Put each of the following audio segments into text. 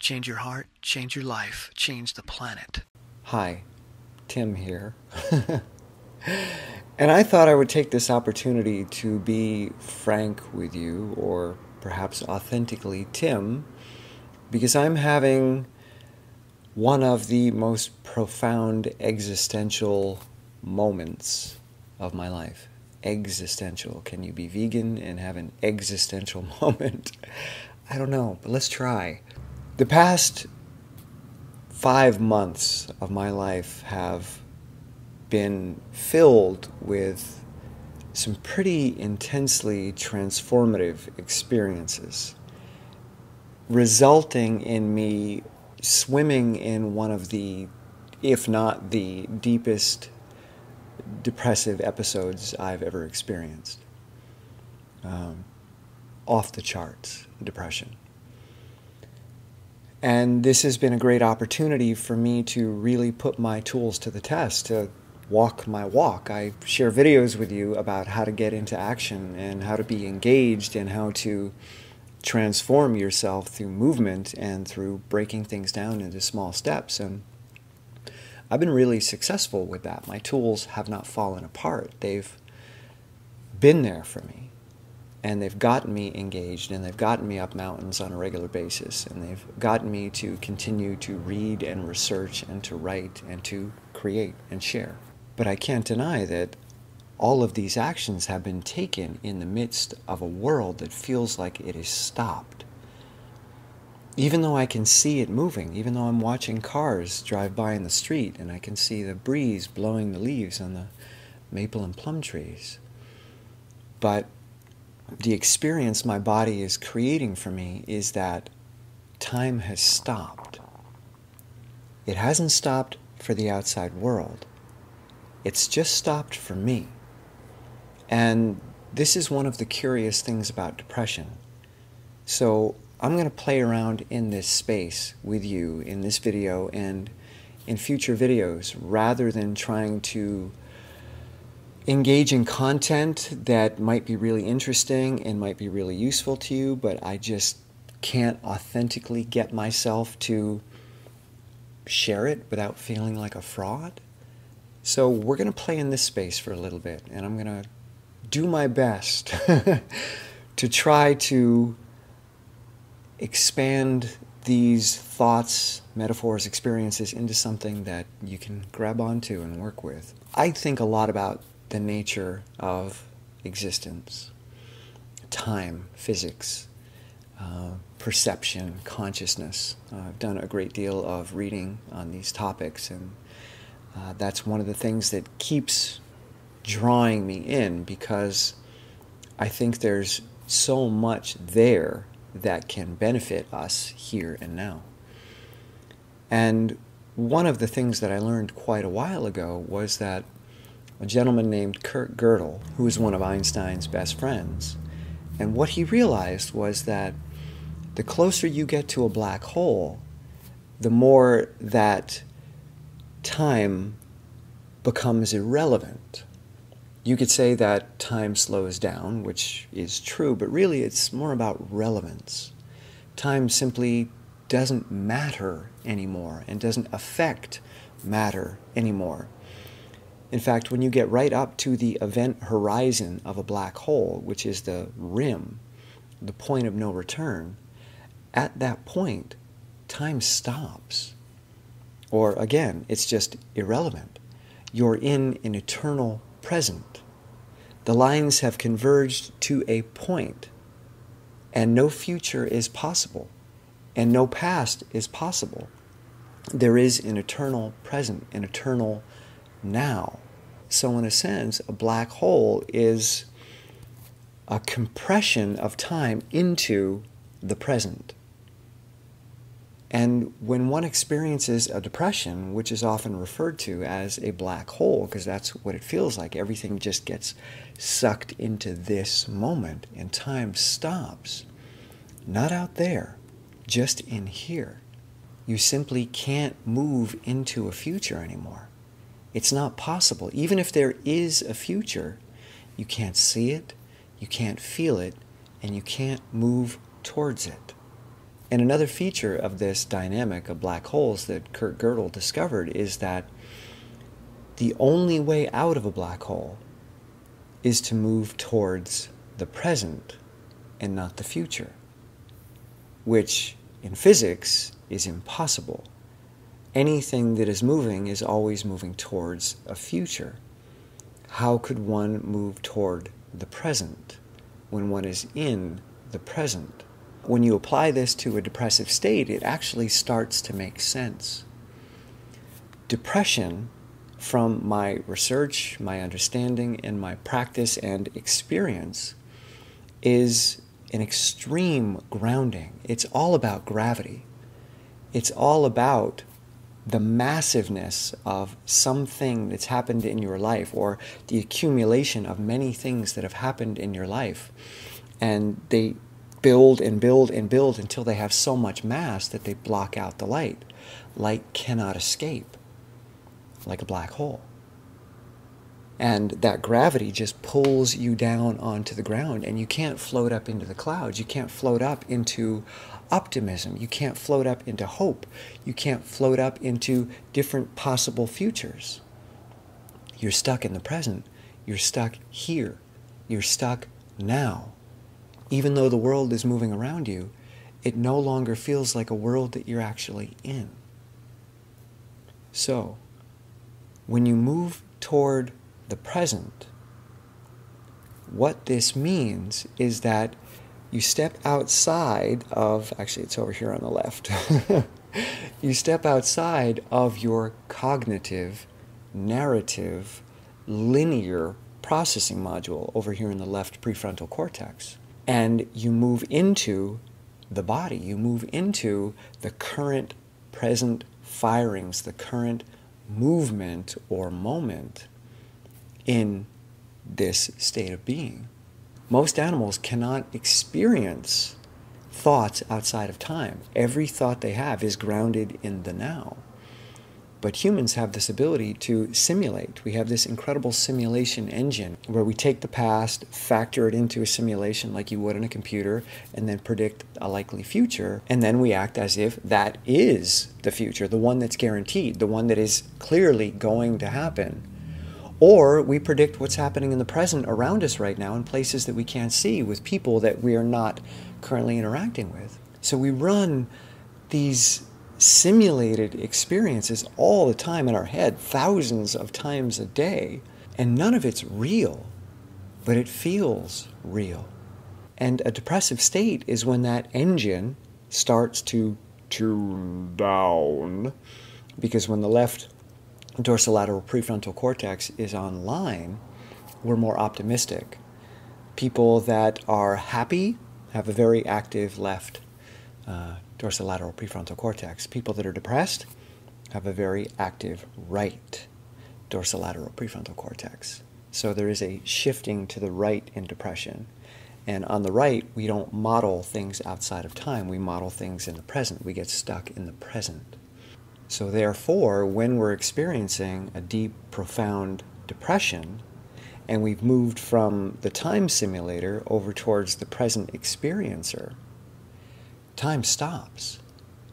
Change your heart, change your life, change the planet. Hi, Tim here. And I thought I would take this opportunity to be frank with you, or perhaps authentically Tim, because I'm having one of the most profound existential moments of my life. Existential. Can you be vegan and have an existential moment? I don't know, but let's try. The past 5 months of my life have been filled with some pretty intensely transformative experiences, resulting in me swimming in one of the, if not the deepest depressive episodes I've ever experienced. Off the charts depression. And this has been a great opportunity for me to really put my tools to the test, to walk my walk. I share videos with you about how to get into action and how to be engaged and how to transform yourself through movement and through breaking things down into small steps. And I've been really successful with that. My tools have not fallen apart. They've been there for me. And they've gotten me engaged, and they've gotten me up mountains on a regular basis, and they've gotten me to continue to read and research and to write and to create and share. But I can't deny that all of these actions have been taken in the midst of a world that feels like it is stopped. Even though I can see it moving, even though I'm watching cars drive by in the street and I can see the breeze blowing the leaves on the maple and plum trees. But the experience my body is creating for me is that time has stopped. It hasn't stopped for the outside world. It's just stopped for me. And this is one of the curious things about depression. So I'm going to play around in this space with you in this video and in future videos, rather than trying to engage in content that might be really interesting and might be really useful to you, but I just can't authentically get myself to share it without feeling like a fraud. So we're going to play in this space for a little bit, and I'm going to do my best to try to expand these thoughts, metaphors, experiences into something that you can grab onto and work with. I think a lot about the nature of existence, time, physics, perception, consciousness. I've done a great deal of reading on these topics, and that's one of the things that keeps drawing me in, because I think there's so much there that can benefit us here and now. And one of the things that I learned quite a while ago was that a gentleman named Kurt Gödel, who was one of Einstein's best friends, and what he realized was that the closer you get to a black hole, the more that time becomes irrelevant. You could say that time slows down, which is true, but really it's more about relevance. Time simply doesn't matter anymore and doesn't affect matter anymore. In fact, when you get right up to the event horizon of a black hole, which is the rim, the point of no return, at that point, time stops. Or again, it's just irrelevant. You're in an eternal present. The lines have converged to a point, and no future is possible, and no past is possible. There is an eternal present, an eternal now. So in a sense, a black hole is a compression of time into the present. And when one experiences a depression, which is often referred to as a black hole, because that's what it feels like, everything just gets sucked into this moment and time stops. Not out there, just in here. You simply can't move into a future anymore. It's not possible. Even if there is a future, you can't see it, you can't feel it, and you can't move towards it. And another feature of this dynamic of black holes that Kurt Gödel discovered is that the only way out of a black hole is to move towards the present and not the future, which in physics is impossible. Anything that is moving is always moving towards a future. How could one move toward the present when one is in the present? When you apply this to a depressive state, it actually starts to make sense. Depression, from my research, my understanding, and my practice and experience, is an extreme grounding. It's all about gravity. It's all about the massiveness of something that's happened in your life, or the accumulation of many things that have happened in your life. And they build and build and build until they have so much mass that they block out the light. Light cannot escape, like a black hole. And that gravity just pulls you down onto the ground, and you can't float up into the clouds. You can't float up into optimism. You can't float up into hope. You can't float up into different possible futures. You're stuck in the present. You're stuck here. You're stuck now. Even though the world is moving around you, it no longer feels like a world that you're actually in. So, when you move toward the present, what this means is that you step outside of, actually it's over here on the left, you step outside of your cognitive, narrative, linear processing module over here in the left prefrontal cortex. And you move into the body. You move into the current present firings, the current movement or moment in this state of being. Most animals cannot experience thoughts outside of time. Every thought they have is grounded in the now. But humans have this ability to simulate. We have this incredible simulation engine where we take the past, factor it into a simulation like you would in a computer, and then predict a likely future. And then we act as if that is the future, the one that's guaranteed, the one that is clearly going to happen. Or we predict what's happening in the present around us right now in places that we can't see, with people that we are not currently interacting with. So we run these simulated experiences all the time in our head, thousands of times a day, and none of it's real, but it feels real. And a depressive state is when that engine starts to tune down, because when the left dorsolateral prefrontal cortex is online, we're more optimistic. People that are happy have a very active left dorsolateral prefrontal cortex. People that are depressed have a very active right dorsolateral prefrontal cortex. So there is a shifting to the right in depression. And on the right, we don't model things outside of time. We model things in the present. We get stuck in the present. So therefore, when we're experiencing a deep, profound depression, and we've moved from the time simulator over towards the present experiencer, time stops.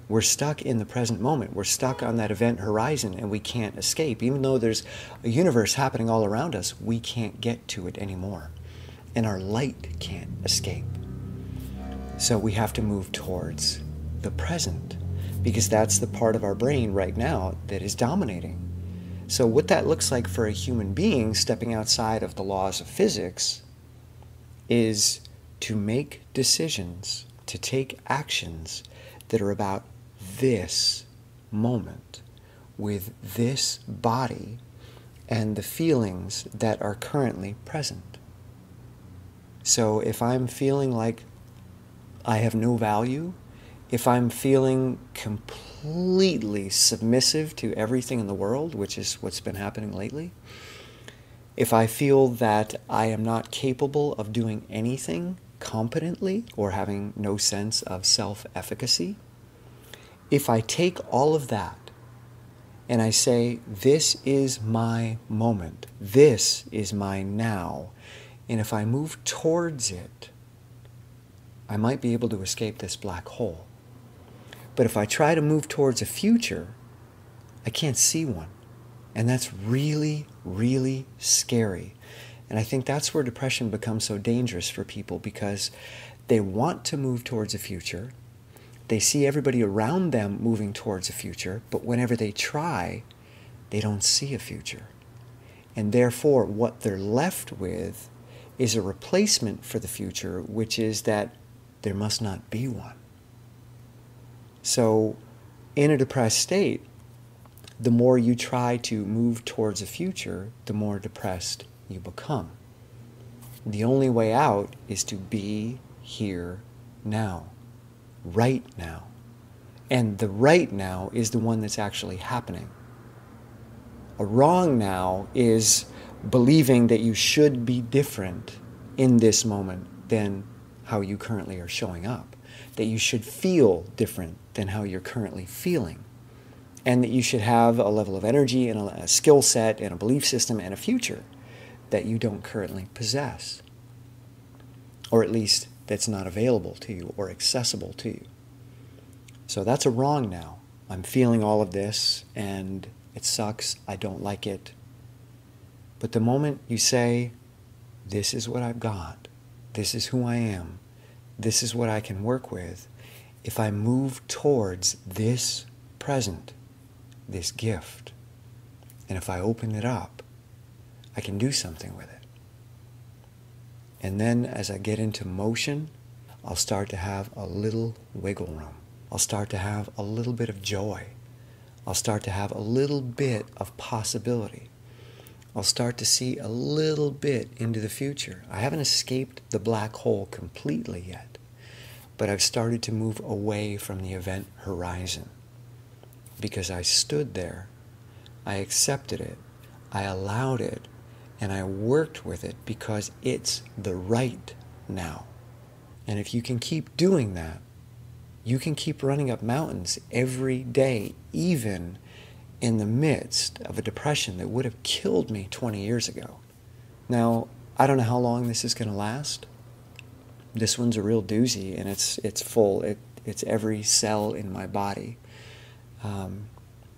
We're stuck in the present moment. We're stuck on that event horizon, and we can't escape. Even though there's a universe happening all around us, we can't get to it anymore. And our light can't escape. So we have to move towards the present, because that's the part of our brain right now that is dominating. So what that looks like for a human being stepping outside of the laws of physics is to make decisions, to take actions that are about this moment, with this body and the feelings that are currently present. So if I'm feeling like I have no value, if I'm feeling completely submissive to everything in the world, which is what's been happening lately, if I feel that I am not capable of doing anything competently or having no sense of self-efficacy, if I take all of that and I say, this is my moment, this is my now, and if I move towards it, I might be able to escape this black hole. But if I try to move towards a future, I can't see one. And that's really, really scary. And I think that's where depression becomes so dangerous for people, because they want to move towards a future. They see everybody around them moving towards a future, but whenever they try, they don't see a future. And therefore, what they're left with is a replacement for the future, which is that there must not be one. So, in a depressed state, the more you try to move towards a future, the more depressed you become. The only way out is to be here now, right now. And the right now is the one that's actually happening. A wrong now is believing that you should be different in this moment than how you currently are showing up, that you should feel different than how you're currently feeling, and that you should have a level of energy and a skill set and a belief system and a future that you don't currently possess, or at least that's not available to you or accessible to you. So that's a wrong now. I'm feeling all of this and it sucks, I don't like it. But the moment you say, this is what I've got, this is who I am, this is what I can work with, if I move towards this present, this gift, and if I open it up, I can do something with it. And then as I get into motion, I'll start to have a little wiggle room. I'll start to have a little bit of joy. I'll start to have a little bit of possibility. I'll start to see a little bit into the future. I haven't escaped the black hole completely yet, but I've started to move away from the event horizon, because I stood there, I accepted it, I allowed it, and I worked with it because it's the right now. And if you can keep doing that, you can keep running up mountains every day, even in the midst of a depression that would have killed me 20 years ago. Now, I don't know how long this is going to last. This one's a real doozy, and it's full. It's every cell in my body.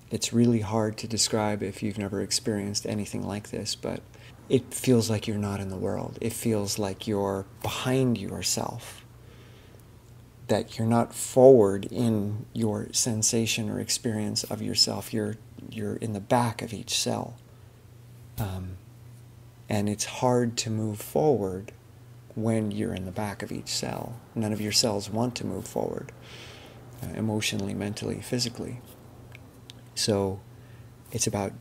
It's really hard to describe if you've never experienced anything like this, but it feels like you're not in the world. It feels like you're behind yourself, that you're not forward in your sensation or experience of yourself. You're in the back of each cell. And it's hard to move forward when you're in the back of each cell. None of your cells want to move forward, emotionally, mentally, physically. So it's about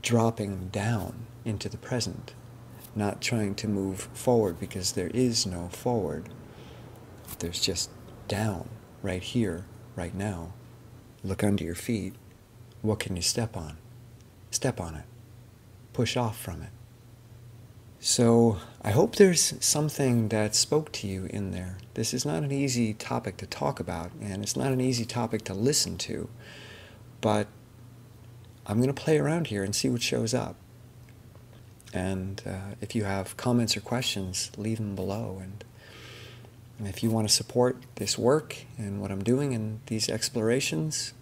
dropping down into the present, not trying to move forward, because there is no forward. There's just down, right here, right now. Look under your feet. What can you step on? Step on it. Push off from it. So I hope there's something that spoke to you in there. This is not an easy topic to talk about, and it's not an easy topic to listen to, but I'm going to play around here and see what shows up. And if you have comments or questions, leave them below. And if you want to support this work and what I'm doing in these explorations,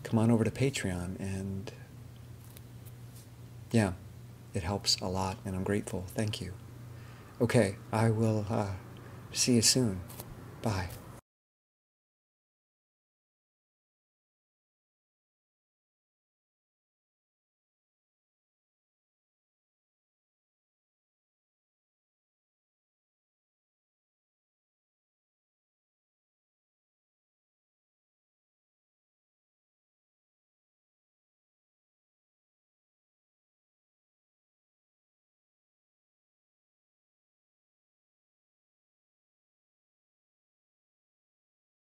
come on over to Patreon. And yeah, it helps a lot, and I'm grateful. Thank you. Okay, I will see you soon. Bye.